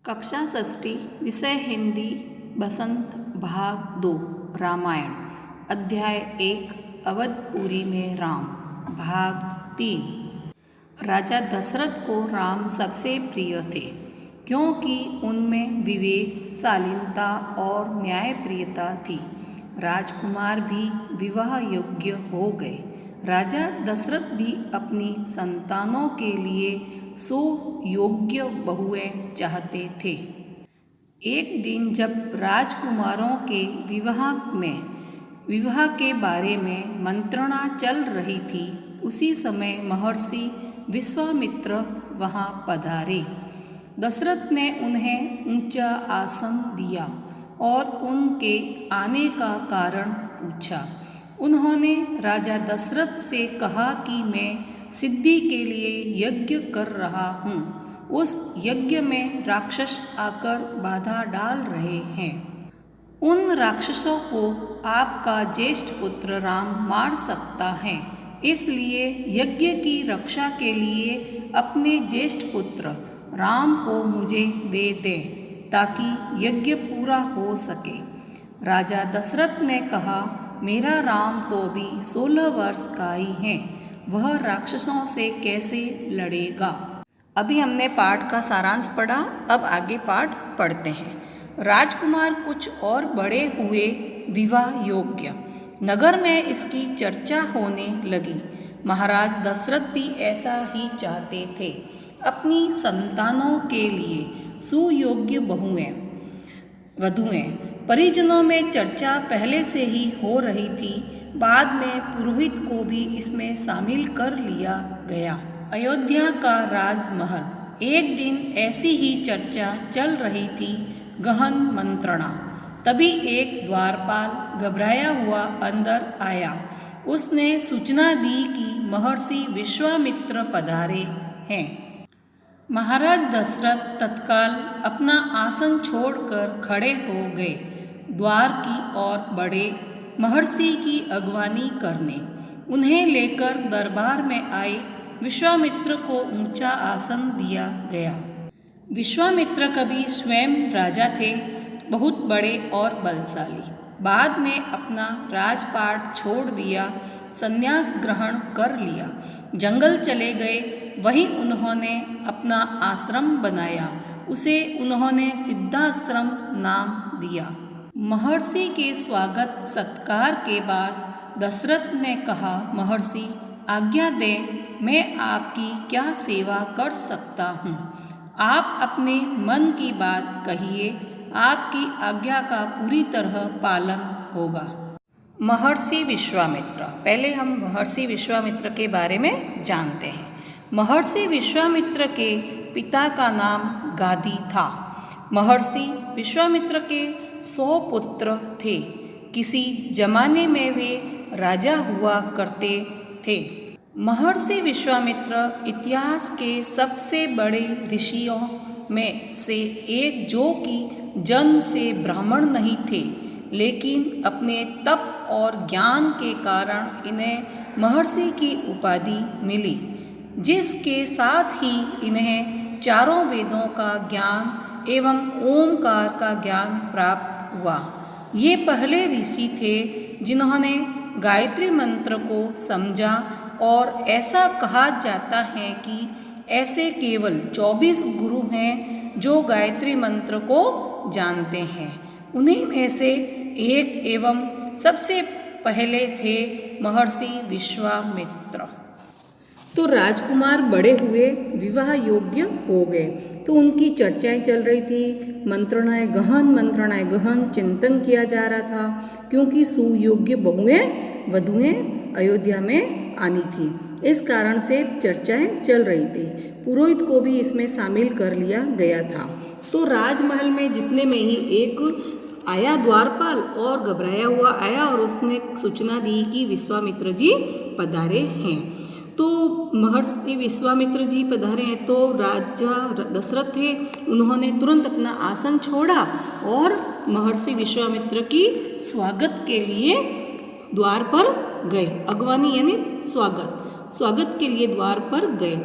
कक्षा षष्ठी विषय हिंदी बसंत भाग 2 रामायण अध्याय 1 अवधपुरी में राम भाग 3। राजा दशरथ को राम सबसे प्रिय थे क्योंकि उनमें विवेक, शालीनता और न्यायप्रियता थी। राजकुमार भी विवाह योग्य हो गए। राजा दशरथ भी अपनी संतानों के लिए सुयोग्य बहुएं चाहते थे। एक दिन जब राजकुमारों के विवाह के बारे में मंत्रणा चल रही थी, उसी समय महर्षि विश्वामित्र वहां पधारे। दशरथ ने उन्हें ऊंचा आसन दिया और उनके आने का कारण पूछा। उन्होंने राजा दशरथ से कहा कि मैं सिद्धि के लिए यज्ञ कर रहा हूँ। उस यज्ञ में राक्षस आकर बाधा डाल रहे हैं। उन राक्षसों को आपका ज्येष्ठ पुत्र राम मार सकता है, इसलिए यज्ञ की रक्षा के लिए अपने ज्येष्ठ पुत्र राम को मुझे दे दें ताकि यज्ञ पूरा हो सके। राजा दशरथ ने कहा, मेरा राम तो भी 16 वर्ष का ही है, वह राक्षसों से कैसे लड़ेगा। अभी हमने पाठ का सारांश पढ़ा, अब आगे पाठ पढ़ते हैं। राजकुमार कुछ और बड़े हुए विवाह योग्य। नगर में इसकी चर्चा होने लगी। महाराज दशरथ भी ऐसा ही चाहते थे। अपनी संतानों के लिए सुयोग्य वधुएं। परिजनों में चर्चा पहले से ही हो रही थी। बाद में पुरोहित को भी इसमें शामिल कर लिया गया। अयोध्या का राजमहल। एक दिन ऐसी ही चर्चा चल रही थी, गहन मंत्रणा। तभी एक द्वारपाल घबराया हुआ अंदर आया। उसने सूचना दी कि महर्षि विश्वामित्र पधारे हैं। महाराज दशरथ तत्काल अपना आसन छोड़कर खड़े हो गए। द्वार की ओर बढ़े, महर्षि की अगवानी करने। उन्हें लेकर दरबार में आए विश्वामित्र को ऊंचा आसन दिया गया। विश्वामित्र कभी स्वयं राजा थे, बहुत बड़े और बलशाली। बाद में अपना राजपाट छोड़ दिया, संन्यास ग्रहण कर लिया, जंगल चले गए। वहीं उन्होंने अपना आश्रम बनाया। उसे उन्होंने सिद्धाश्रम नाम दिया। महर्षि के स्वागत सत्कार के बाद दशरथ ने कहा, महर्षि आज्ञा दें, मैं आपकी क्या सेवा कर सकता हूँ। आप अपने मन की बात कहिए, आपकी आज्ञा का पूरी तरह पालन होगा। महर्षि विश्वामित्र। पहले हम महर्षि विश्वामित्र के बारे में जानते हैं। महर्षि विश्वामित्र के पिता का नाम गादी था। महर्षि विश्वामित्र के 100 पुत्र थे। किसी जमाने में वे राजा हुआ करते थे। महर्षि विश्वामित्र इतिहास के सबसे बड़े ऋषियों में से एक, जो कि जन्म से ब्राह्मण नहीं थे, लेकिन अपने तप और ज्ञान के कारण इन्हें महर्षि की उपाधि मिली, जिसके साथ ही इन्हें चारों वेदों का ज्ञान एवं ओमकार का ज्ञान प्राप्त हुआ। ये पहले ऋषि थे जिन्होंने गायत्री मंत्र को समझा और ऐसा कहा जाता है कि ऐसे केवल 24 गुरु हैं जो गायत्री मंत्र को जानते हैं। उन्हीं में से एक एवं सबसे पहले थे महर्षि विश्वामित्र। तो राजकुमार बड़े हुए, विवाह योग्य हो गए। तो उनकी चर्चाएं चल रही थी, गहन चिंतन किया जा रहा था, क्योंकि सुयोग्य वधुएं अयोध्या में आनी थी। इस कारण से चर्चाएं चल रही थी। पुरोहित को भी इसमें शामिल कर लिया गया था। तो राजमहल में जितने में ही एक आया द्वारपाल, और घबराया हुआ आया, और उसने सूचना दी कि विश्वामित्र जी पधारे हैं। तो महर्षि विश्वामित्र जी पधारे हैं। तो राजा दशरथ थे, उन्होंने तुरंत अपना आसन छोड़ा और महर्षि विश्वामित्र की स्वागत के लिए द्वार पर गए। अगवानी यानी स्वागत के लिए द्वार पर गए।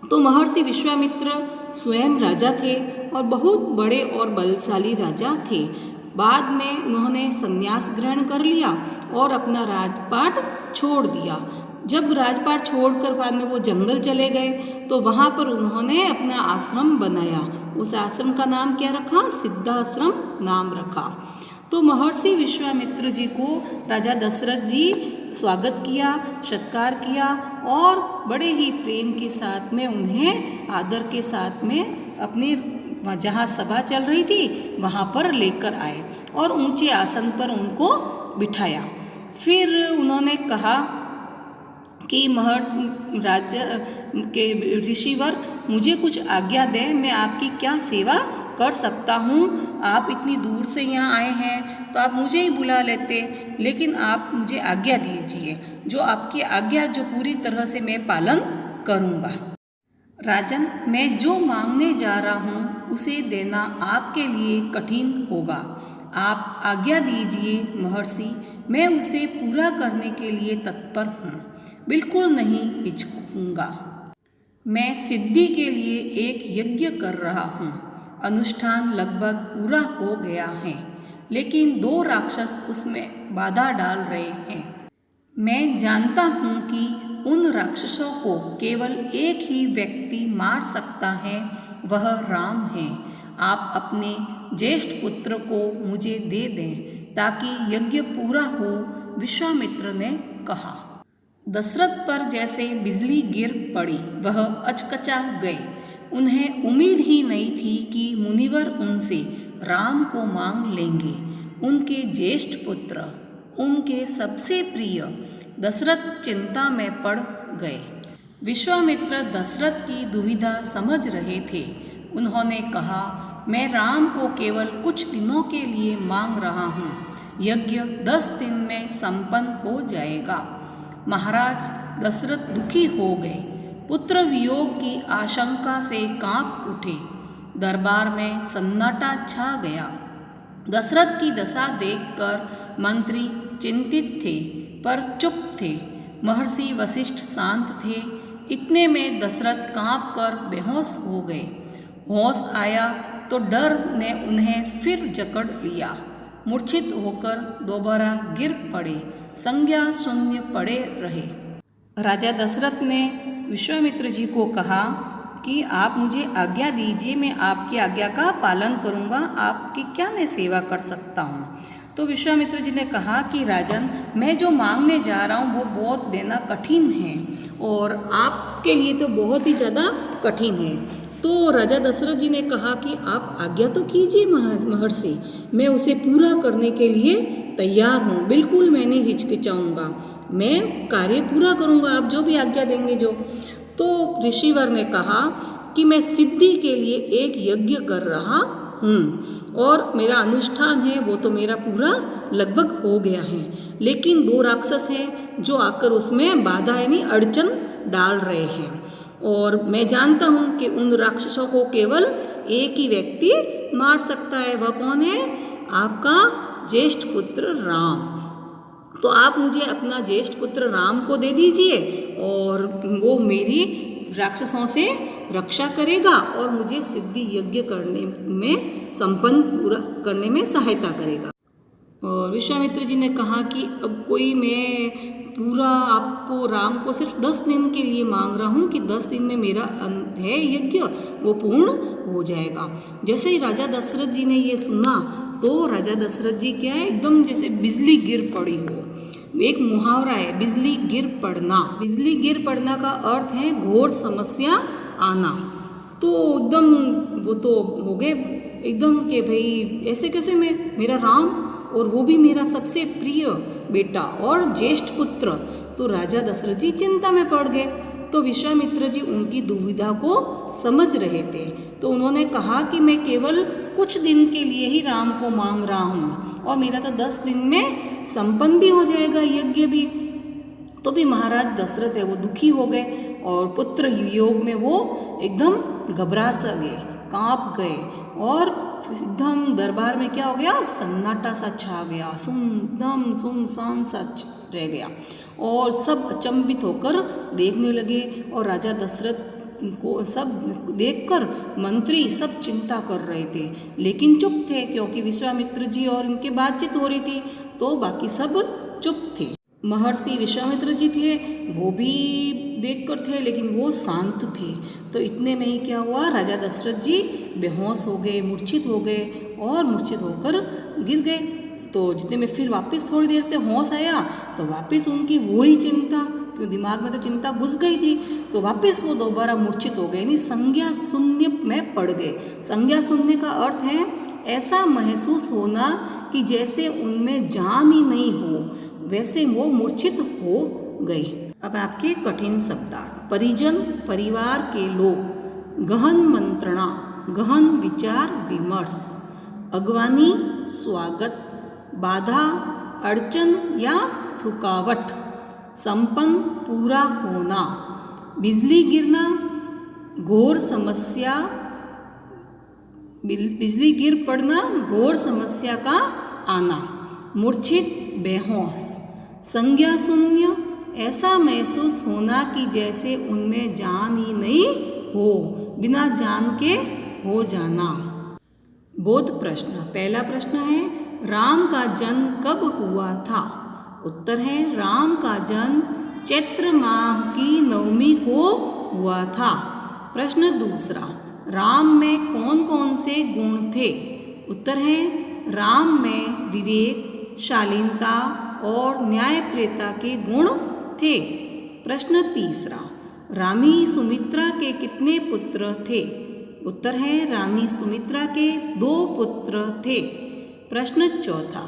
तो महर्षि विश्वामित्र स्वयं राजा थे और बहुत बड़े और बलशाली राजा थे। बाद में उन्होंने संन्यास ग्रहण कर लिया और अपना राजपाट छोड़ दिया। जब राजपाट छोड़कर बाद में वो जंगल चले गए तो वहाँ पर उन्होंने अपना आश्रम बनाया। उस आश्रम का नाम क्या रखा? सिद्धाश्रम नाम रखा। तो महर्षि विश्वामित्र जी को राजा दशरथ जी स्वागत किया, सत्कार किया और बड़े ही प्रेम के साथ में उन्हें आदर के साथ में अपनी जहाँ सभा चल रही थी वहाँ पर लेकर आए और ऊंचे आसन पर उनको बिठाया। फिर उन्होंने कहा कि राजा के ऋषिवर मुझे कुछ आज्ञा दें, मैं आपकी क्या सेवा कर सकता हूँ। आप इतनी दूर से यहाँ आए हैं तो आप मुझे ही बुला लेते, लेकिन आप मुझे आज्ञा दीजिए, जो आपकी आज्ञा जो पूरी तरह से मैं पालन करूँगा। राजन, मैं जो मांगने जा रहा हूँ उसे देना आपके लिए कठिन होगा। आप आज्ञा दीजिए महर्षि, मैं उसे पूरा करने के लिए तत्पर हूँ, बिल्कुल नहीं हिचकूंगा। मैं सिद्धि के लिए एक यज्ञ कर रहा हूँ। अनुष्ठान लगभग पूरा हो गया है, लेकिन 2 राक्षस उसमें बाधा डाल रहे हैं। मैं जानता हूँ कि उन राक्षसों को केवल एक ही व्यक्ति मार सकता है, वह राम है। आप अपने ज्येष्ठ पुत्र को मुझे दे दें ताकि यज्ञ पूरा हो, विश्वामित्र ने कहा। दशरथ पर जैसे बिजली गिर पड़ी, वह अचकचा गए। उन्हें उम्मीद ही नहीं थी कि मुनिवर उनसे राम को मांग लेंगे। उनके ज्येष्ठ पुत्र, उनके सबसे प्रिय दशरथ चिंता में पड़ गए। विश्वामित्र दशरथ की दुविधा समझ रहे थे। उन्होंने कहा, मैं राम को केवल कुछ दिनों के लिए मांग रहा हूँ। यज्ञ 10 दिन में संपन्न हो जाएगा। महाराज दशरथ दुखी हो गए। पुत्र वियोग की आशंका से कांप उठे। दरबार में सन्नाटा छा गया। दशरथ की दशा देखकर मंत्री चिंतित थे पर चुप थे। महर्षि वशिष्ठ शांत थे। इतने में दशरथ कांप कर बेहोश हो गए। होश आया तो डर ने उन्हें फिर जकड़ लिया। मूर्छित होकर दोबारा गिर पड़े, संज्ञा शून्य पड़े रहे। राजा दशरथ ने विश्वामित्र जी को कहा कि आप मुझे आज्ञा दीजिए, मैं आपकी आज्ञा का पालन करूंगा। आपकी क्या मैं सेवा कर सकता हूँ? तो विश्वामित्र जी ने कहा कि राजन, मैं जो मांगने जा रहा हूँ वो बहुत देना कठिन है और आपके लिए तो बहुत ही ज़्यादा कठिन है। तो राजा दशरथ जी ने कहा कि आप आज्ञा तो कीजिए महर्षि, मैं उसे पूरा करने के लिए तैयार हूँ, बिल्कुल मैं नहीं हिचकिचाऊँगा, मैं कार्य पूरा करूँगा, आप जो भी आज्ञा देंगे जो। तो ऋषिवर ने कहा कि मैं सिद्धि के लिए एक यज्ञ कर रहा हूँ और मेरा अनुष्ठान है वो तो मेरा पूरा लगभग हो गया है, लेकिन 2 राक्षस हैं जो आकर उसमें बाधा यानी अड़चन डाल रहे हैं और मैं जानता हूँ कि उन राक्षसों को केवल एक ही व्यक्ति मार सकता है। वह कौन है? आपका ज्येष्ठ पुत्र राम। तो आप मुझे अपना ज्येष्ठ पुत्र राम को दे दीजिए और वो मेरी राक्षसों से रक्षा करेगा और मुझे सिद्धि यज्ञ करने में संपन्न पूरा करने में सहायता करेगा। और विश्वामित्र जी ने कहा कि अब कोई मैं पूरा आपको राम को सिर्फ 10 दिन के लिए मांग रहा हूँ कि 10 दिन में मेरा है यज्ञ वो पूर्ण हो जाएगा। जैसे ही राजा दशरथ जी ने ये सुना तो राजा दशरथ जी क्या है, एकदम जैसे बिजली गिर पड़ी हो। एक मुहावरा है, बिजली गिर पड़ना। बिजली गिर पड़ना का अर्थ है घोर समस्या आना। तो एकदम वो तो हो गए एकदम कि भाई ऐसे कैसे मैं, मेरा राम और वो भी मेरा सबसे प्रिय बेटा और ज्येष्ठ पुत्र। तो राजा दशरथ जी चिंता में पड़ गए। तो विश्वामित्र जी उनकी दुविधा को समझ रहे थे। तो उन्होंने कहा कि मैं केवल कुछ दिन के लिए ही राम को मांग रहा हूँ और मेरा तो 10 दिन में संपन्न भी हो जाएगा यज्ञ भी। तो भी महाराज दशरथ है वो दुखी हो गए और पुत्र वियोग में वो एकदम घबरा सा गए, कांप गए और एकदम दरबार में क्या हो गया, सन्नाटा सा छा गया, एकदम सुनसान सा रह गया और सब अचंभित होकर देखने लगे। और राजा दशरथ को सब देखकर मंत्री सब चिंता कर रहे थे, लेकिन चुप थे क्योंकि विश्वामित्र जी और इनकी बातचीत हो रही थी, तो बाकी सब चुप थे। महर्षि विश्वामित्र जी थे, वो भी देखकर थे, लेकिन वो शांत थे। तो इतने में ही क्या हुआ, राजा दशरथ जी बेहोश हो गए, मूर्छित हो गए और मूर्छित होकर गिर गए। तो जितने में फिर वापस थोड़ी देर से होश आया तो वापस उनकी वही चिंता, क्यों दिमाग में तो चिंता घुस गई थी, तो वापस वो दोबारा मूर्छित हो गए, यानी संज्ञा शून्य में पड़ गए। संज्ञा शून्य का अर्थ है ऐसा महसूस होना कि जैसे उनमें जान ही नहीं हो, वैसे वो मूर्छित हो गए। अब आपके कठिन शब्दार्थ। परिजन परिवार के लोग, गहन मंत्रणा गहन विचार विमर्श, अगवानी स्वागत, बाधा अड़चन या रुकावट, संपन्न पूरा होना, बिजली गिरना घोर समस्या, बिजली गिर पड़ना घोर समस्या का आना, मूर्छित बेहोश, संज्ञा शून्य ऐसा महसूस होना कि जैसे उनमें जान ही नहीं हो, बिना जान के हो जाना। बोध प्रश्न। पहला प्रश्न है राम का जन्म कब हुआ था? उत्तर है राम का जन्म चैत्र माह की नवमी को हुआ था। प्रश्न दूसरा, राम में कौन कौन से गुण थे? उत्तर है राम में विवेक, शालीनता और न्यायप्रियता के गुण थे। प्रश्न तीसरा, रानी सुमित्रा के कितने पुत्र थे? उत्तर है रानी सुमित्रा के 2 पुत्र थे। प्रश्न चौथा,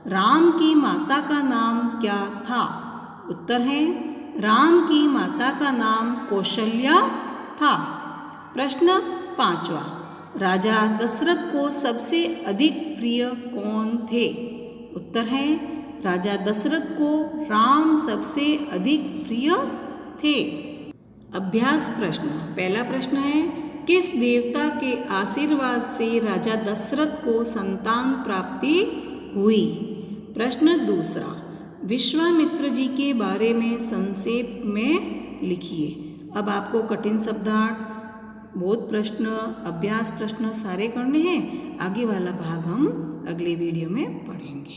राम की माता का नाम क्या था? उत्तर है राम की माता का नाम कौशल्या था। प्रश्न पांचवा, राजा दशरथ को सबसे अधिक प्रिय कौन थे? उत्तर है राजा दशरथ को राम सबसे अधिक प्रिय थे। अभ्यास प्रश्न। पहला प्रश्न है किस देवता के आशीर्वाद से राजा दशरथ को संतान प्राप्ति हुई? प्रश्न दूसरा, विश्वामित्र जी के बारे में संक्षेप में लिखिए। अब आपको कठिन शब्दार्थ, बोध प्रश्न, अभ्यास प्रश्न सारे करने हैं। आगे वाला भाग हम अगले वीडियो में पढ़ेंगे।